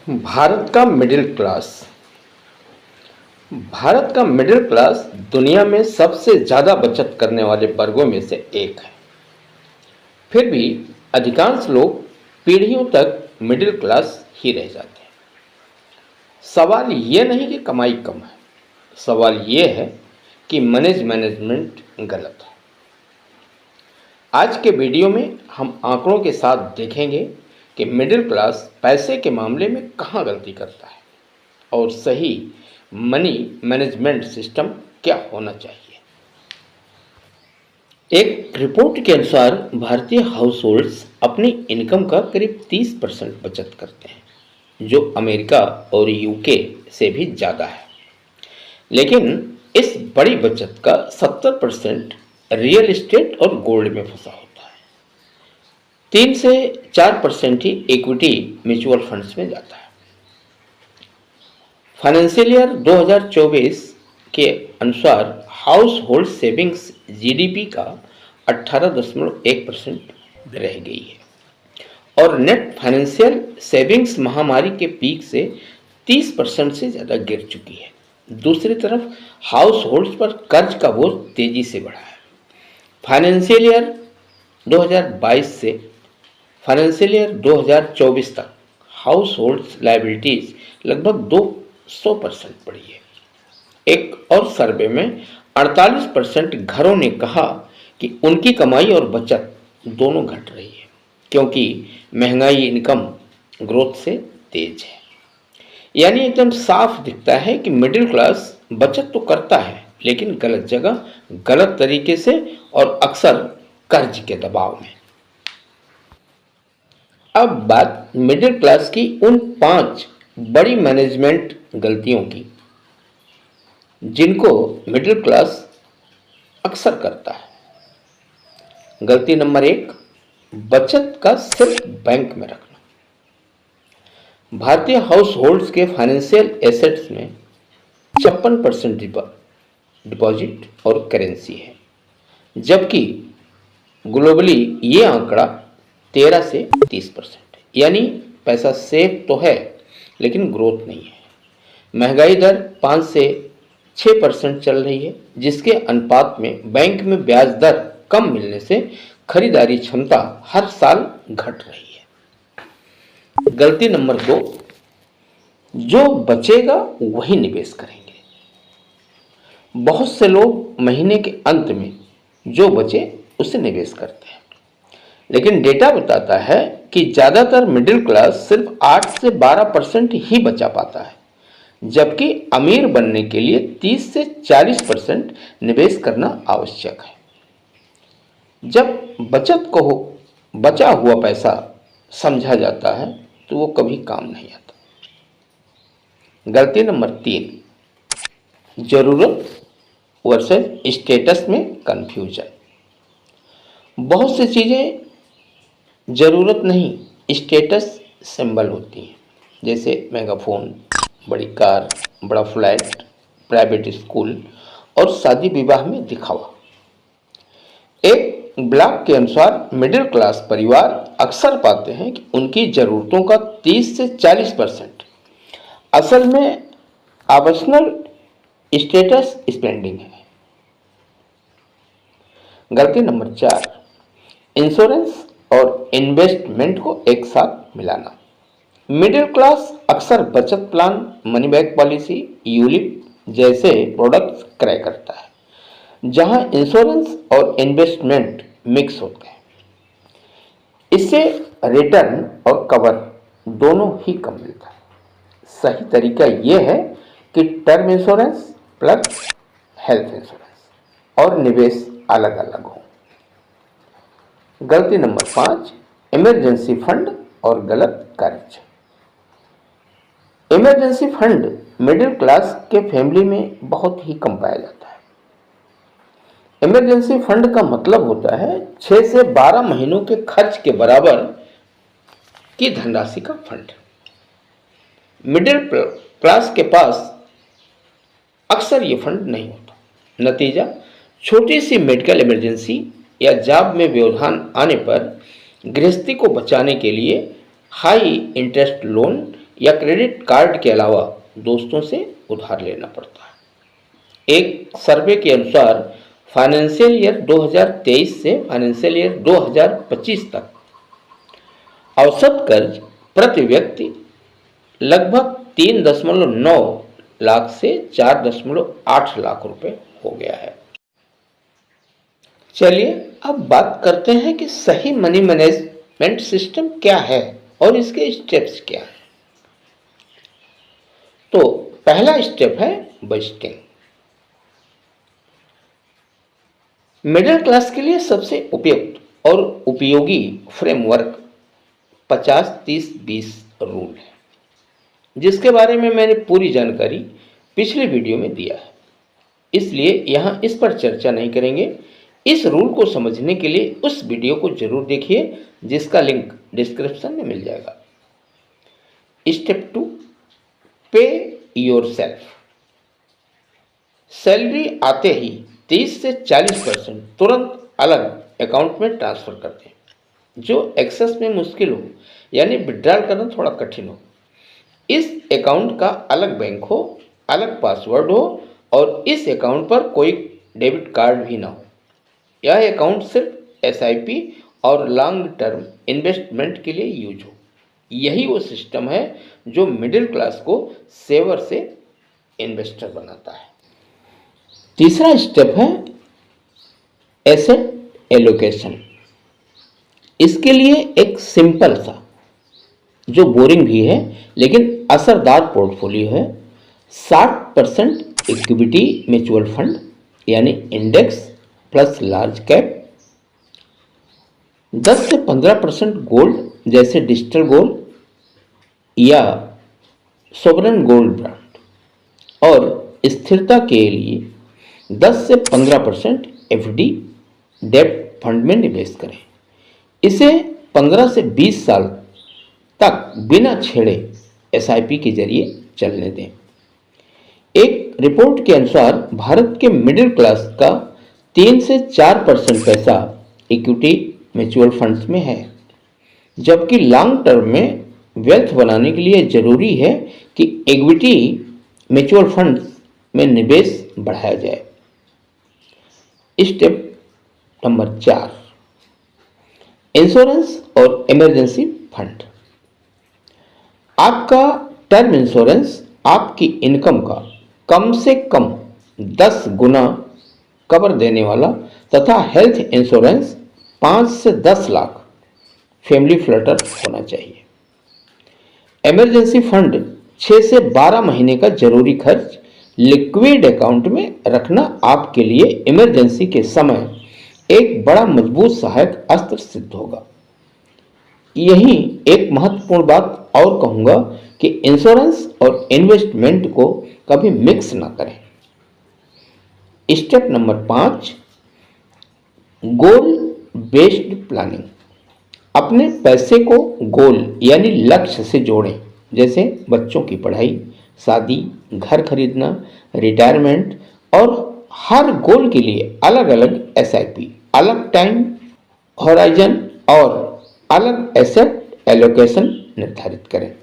भारत का middle class Bharat का middle class दुनिया में सबसे ज़्यादा बचत करने वाले वर्गों में से एक है। फिर भी अधिकांश लोग पीढ़ियों तक मिडिल क्लास ही रह जाते हैं। सवाल ये नहीं कि कमाई कम है, सवाल ये है कि मैनेजमेंट गलत है। आज के वीडियो में हम आंकड़ों के साथ देखेंगे कि मिडिल क्लास पैसे के मामले में कहाँ गलती करता है और सही मनी मैनेजमेंट सिस्टम क्या होना चाहिए। एक रिपोर्ट के अनुसार भारतीय हाउसहोल्ड्स अपनी इनकम का करीब 30% बचत करते हैं, जो अमेरिका और यूके से भी ज़्यादा है। लेकिन इस बड़ी बचत का 70% रियल एस्टेट और गोल्ड में फंसा होता है। 3 से 4% ही इक्विटी म्यूचुअल फंड्स में जाता है। फाइनेंशियल ईयर 2024 के अनुसार हाउस होल्ड सेविंग्स जीडीपी का 18.1% रह गई है और नेट फाइनेंशियल सेविंग्स महामारी के पीक से 30% से ज़्यादा गिर चुकी है। दूसरी तरफ हाउस होल्ड्स पर कर्ज का बोझ तेजी से बढ़ा है। फाइनेंशियल ईयर 2022 से फाइनेंशियल ईयर 2024 तक हाउस होल्ड्स लायबिलिटीज लगभग 200% बढ़ी है। एक और सर्वे में 48% घरों ने कहा कि उनकी कमाई और बचत दोनों घट रही है, क्योंकि महंगाई इनकम ग्रोथ से तेज है। यानी एकदम साफ दिखता है कि मिडिल क्लास बचत तो करता है, लेकिन गलत जगह, गलत तरीके से और अक्सर कर्ज के दबाव में। अब बात मिडिल क्लास की उन 5 बड़ी मैनेजमेंट गलतियों की जिनको मिडिल क्लास अक्सर करता है। गलती नंबर 1, बचत का सिर्फ बैंक में रखना। भारतीय हाउस होल्ड्स के फाइनेंशियल एसेट्स में 56% डिपॉजिट और करेंसी है, जबकि ग्लोबली ये आंकड़ा 13 से 30% है। यानी पैसा सेफ तो है, लेकिन ग्रोथ नहीं है। महंगाई दर 5 से 6% चल रही है, जिसके अनुपात में बैंक में ब्याज दर कम मिलने से खरीदारी क्षमता हर साल घट रही है। गलती नंबर 2, जो बचेगा वही निवेश करेंगे। बहुत से लोग महीने के अंत में जो बचे उसे निवेश करते हैं, लेकिन डेटा बताता है कि ज़्यादातर मिडिल क्लास सिर्फ 8 से 12% ही बचा पाता है, जबकि अमीर बनने के लिए 30 से 40% निवेश करना आवश्यक है। जब बचत को बचा हुआ पैसा समझा जाता है तो वो कभी काम नहीं आता। गलती नंबर 3, जरूरत वर्सेस स्टेटस में कंफ्यूजन। बहुत सी चीज़ें ज़रूरत नहीं, स्टेटस सिंबल होती हैं, जैसे मेगाफोन, बड़ी कार, बड़ा फ्लैट, प्राइवेट स्कूल और शादी विवाह में दिखावा। एक ब्लॉग के अनुसार मिडिल क्लास परिवार अक्सर पाते हैं कि उनकी ज़रूरतों का 30 से 40% असल में ऑप्शनल स्टेटस स्पेंडिंग है। गलती नंबर 4, इंश्योरेंस और इन्वेस्टमेंट को एक साथ मिलाना। मिडिल क्लास अक्सर बचत plan, money back policy, ULIP जैसे प्रोडक्ट्स क्रय करता है, जहां इंश्योरेंस और इन्वेस्टमेंट मिक्स होते हैं। इससे रिटर्न और कवर दोनों ही कम मिलता है। सही तरीका यह है कि term insurance plus health insurance और निवेश अलग अलग हो। गलती नंबर 5, इमरजेंसी फंड और गलत कर्ज। इमरजेंसी फंड मिडिल क्लास के फैमिली में बहुत ही कम पाया जाता है। इमरजेंसी फंड का मतलब होता है 6 से 12 महीनों के खर्च के बराबर की धनराशि का फंड। मिडिल क्लास के पास अक्सर ये फंड नहीं होता। नतीजा, छोटी सी मेडिकल इमरजेंसी या जॉब में व्यवधान आने पर गृहस्थी को बचाने के लिए हाई इंटरेस्ट लोन या क्रेडिट कार्ड के अलावा दोस्तों से उधार लेना पड़ता है। एक सर्वे के अनुसार फाइनेंशियल ईयर 2023 से फाइनेंशियल ईयर 2025 तक औसत कर्ज प्रति व्यक्ति लगभग 3.9 लाख से 4.8 लाख रुपए हो गया है। चलिए अब बात करते हैं कि सही मनी मैनेजमेंट सिस्टम क्या है और इसके स्टेप्स क्या हैं। तो पहला स्टेप है बजटिंग। मिडिल क्लास के लिए सबसे उपयुक्त और उपयोगी फ्रेमवर्क 50-30-20 रूल है, जिसके बारे में मैंने पूरी जानकारी पिछले वीडियो में दिया है, इसलिए यहाँ इस पर चर्चा नहीं करेंगे। इस रूल को समझने के लिए उस वीडियो को जरूर देखिए, जिसका लिंक डिस्क्रिप्शन में मिल जाएगा। स्टेप 2, पे योरसेल्फ। सैलरी आते ही 30 से 40% तुरंत अलग अकाउंट में ट्रांसफर कर दें। जो एक्सेस में मुश्किल हो, यानी विड्रॉल करना थोड़ा कठिन हो, इस अकाउंट का अलग बैंक हो, अलग पासवर्ड हो और इस अकाउंट पर कोई डेबिट कार्ड भी ना हो। यह अकाउंट सिर्फ एसआईपी और लॉन्ग टर्म इन्वेस्टमेंट के लिए यूज हो। यही वो सिस्टम है जो मिडिल क्लास को सेवर से इन्वेस्टर बनाता है। तीसरा स्टेप है एसेट एलोकेशन। इसके लिए एक सिंपल सा, जो बोरिंग भी है लेकिन असरदार पोर्टफोलियो है। 60% इक्विटी म्यूचुअल फंड यानी इंडेक्स प्लस लार्ज कैप, 10 से 15% गोल्ड जैसे डिजिटल गोल्ड या सोवरेन गोल्ड बॉन्ड, और स्थिरता के लिए 10 से 15% एफडी डेब्ट फंड में निवेश करें। इसे 15 से 20 साल तक बिना छेड़े एसआईपी के जरिए चलने दें। एक रिपोर्ट के अनुसार भारत के मिडिल क्लास का 3 से 4% पैसा इक्विटी म्यूचुअल फंड्स में है, जबकि लॉन्ग टर्म में वेल्थ बनाने के लिए जरूरी है कि इक्विटी म्यूचुअल फंड्स में निवेश बढ़ाया जाए। स्टेप नंबर 4, इंश्योरेंस और इमरजेंसी फंड। आपका टर्म इंश्योरेंस आपकी इनकम का कम से कम 10 गुना कवर देने वाला तथा हेल्थ इंश्योरेंस 5 से 10 लाख फैमिली फ्लटर होना चाहिए। इमरजेंसी फंड 6 से 12 महीने का जरूरी खर्च लिक्विड अकाउंट में रखना आपके लिए इमरजेंसी के समय एक बड़ा मजबूत सहायक अस्त्र सिद्ध होगा। यही एक महत्वपूर्ण बात और कहूंगा कि इंश्योरेंस और इन्वेस्टमेंट को कभी मिक्स ना करें। स्टेप नंबर 5, गोल बेस्ड प्लानिंग। अपने पैसे को गोल यानी लक्ष्य से जोड़ें, जैसे बच्चों की पढ़ाई, शादी, घर खरीदना, रिटायरमेंट, और हर गोल के लिए अलग अलग एसआईपी, अलग टाइम होराइजन और अलग एसेट एलोकेशन निर्धारित करें।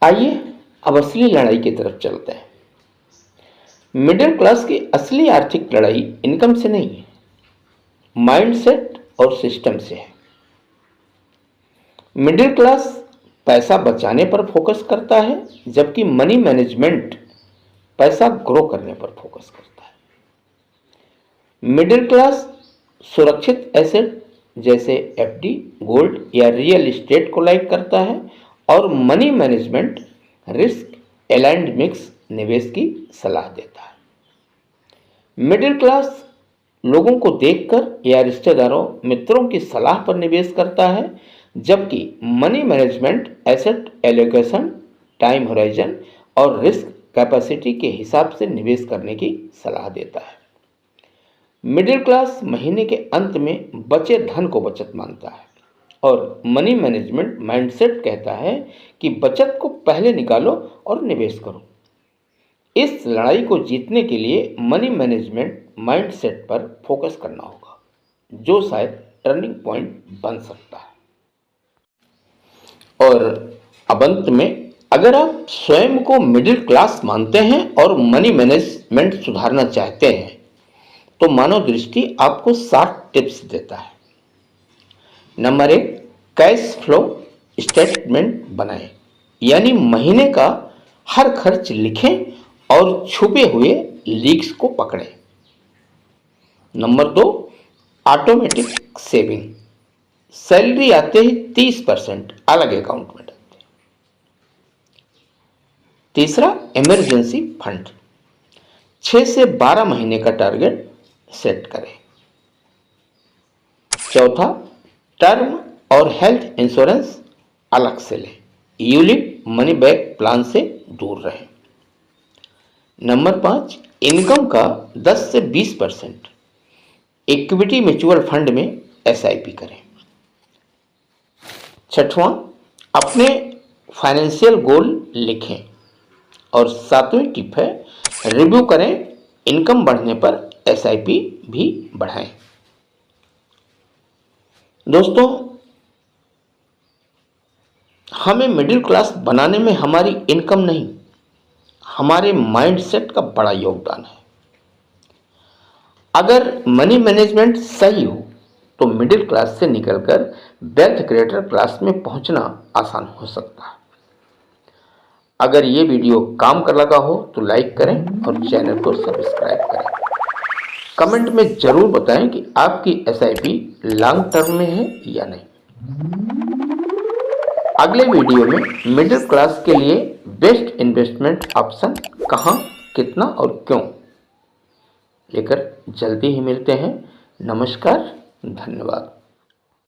आइए अब असली लड़ाई की तरफ चलते हैं। मिडिल क्लास की असली आर्थिक लड़ाई इनकम से नहीं है, माइंडसेट और सिस्टम से है। मिडिल क्लास पैसा बचाने पर फोकस करता है, जबकि मनी मैनेजमेंट पैसा ग्रो करने पर फोकस करता है। मिडिल क्लास सुरक्षित एसेट जैसे एफडी, गोल्ड या रियल एस्टेट को लाइक करता है, और money management risk aligned mix निवेश की सलाह देता है। मिडिल क्लास लोगों को देखकर या रिश्तेदारों, मित्रों की सलाह पर निवेश करता है, जबकि money management asset allocation, time horizon और रिस्क कैपेसिटी के हिसाब से निवेश करने की सलाह देता है। मिडिल क्लास महीने के अंत में बचे धन को बचत मानता है, और मनी मैनेजमेंट माइंडसेट कहता है कि बचत को पहले निकालो और निवेश करो। इस लड़ाई को जीतने के लिए मनी मैनेजमेंट माइंडसेट पर फोकस करना होगा, जो शायद टर्निंग पॉइंट बन सकता है। और अब अंत में अगर आप स्वयं को मिडिल क्लास मानते हैं और मनी मैनेजमेंट सुधारना चाहते हैं तो मानव दृष्टि आपको 7 टिप्स देता है। नंबर 1, कैश फ्लो स्टेटमेंट बनाएं, यानी महीने का हर खर्च लिखें और छुपे हुए लीक्स को पकड़ें। नंबर 2, ऑटोमेटिक सेविंग, सैलरी आते ही 30% अलग अकाउंट में डालते हैं। तीसरा, इमरजेंसी फंड, 6 से 12 महीने का टारगेट सेट करें। चौथा, टर्म और हेल्थ इंश्योरेंस अलग से लें, यूलिप मनी बैक प्लान से दूर रहें। नंबर 5, इनकम का 10 से 20% इक्विटी म्यूचुअल फंड में एसआईपी करें। छठवां, अपने फाइनेंशियल गोल लिखें। और 7वीं टिप है, रिव्यू करें, इनकम बढ़ने पर एसआईपी भी बढ़ाएं। दोस्तों, हमें मिडिल क्लास बनाने में हमारी इनकम नहीं, हमारे माइंडसेट का बड़ा योगदान है। अगर मनी मैनेजमेंट सही हो तो मिडिल क्लास से निकलकर वेल्थ क्रिएटर क्लास में पहुंचना आसान हो सकता है। अगर ये वीडियो काम कर लगा हो तो लाइक करें और चैनल को सब्सक्राइब करें। कमेंट में जरूर बताएं कि आपकी एसआईपी लॉन्ग टर्म में है या नहीं। अगले वीडियो में मिडिल क्लास के लिए बेस्ट इन्वेस्टमेंट ऑप्शन कहां, कितना और क्यों लेकर जल्दी ही मिलते हैं। नमस्कार, धन्यवाद।